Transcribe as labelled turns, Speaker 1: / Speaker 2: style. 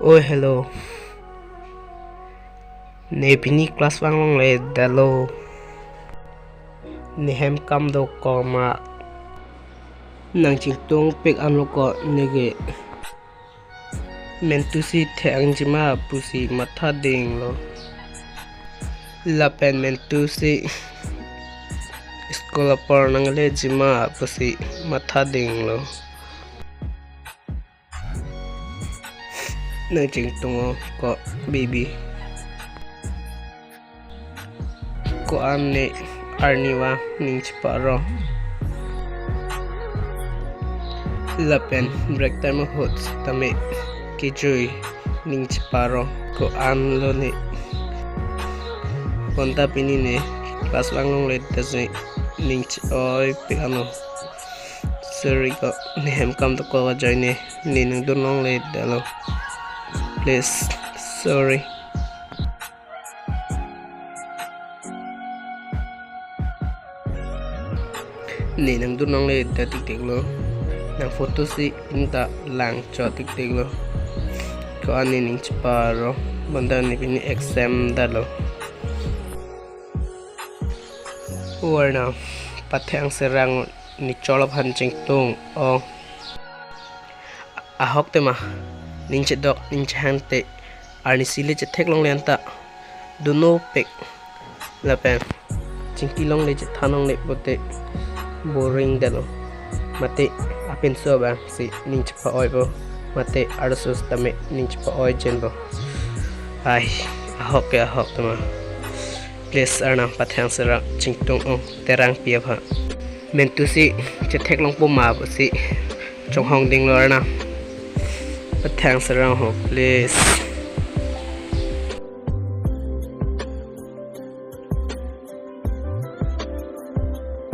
Speaker 1: Oh hello. Ne pini class wang long le dalo. Ne hem kam do ko ma. Nang ching tung pek an lo ko nege. Mentusi the ang jima pusi matha ding lo. La pen mentusi. Sekolah por nang le jima pusi matha ding lo. Nang ching tung ko baby. Ko amne arniwa ning chparo. Lapen break time hot tame kijui ning chparo ko an lo ni konta pini ne class wanglong le tase ning oi pe ano sorry ko ne hem kam to ko join ne ni nang don long le dalo please sorry ni nang don long le da tik lo nang foto si pinta lang cho tik lo ko ani ning chparo banda ni pini exam dalo warna pathang serang ni cholop han ching tung o ahok te ma ning che dok ning che han te arni sile che thek long len ta duno pek la pen ching ki long le che thanong le bote boring dalo mate apen so ba si ning che pa oi bo mate arsus tame ning che pa oi jen bo ai ahok te ma please arna pathang sera chingtung terang pia pha mentusi che thek long po ma si chong hong ding lo arna pathang sera ho please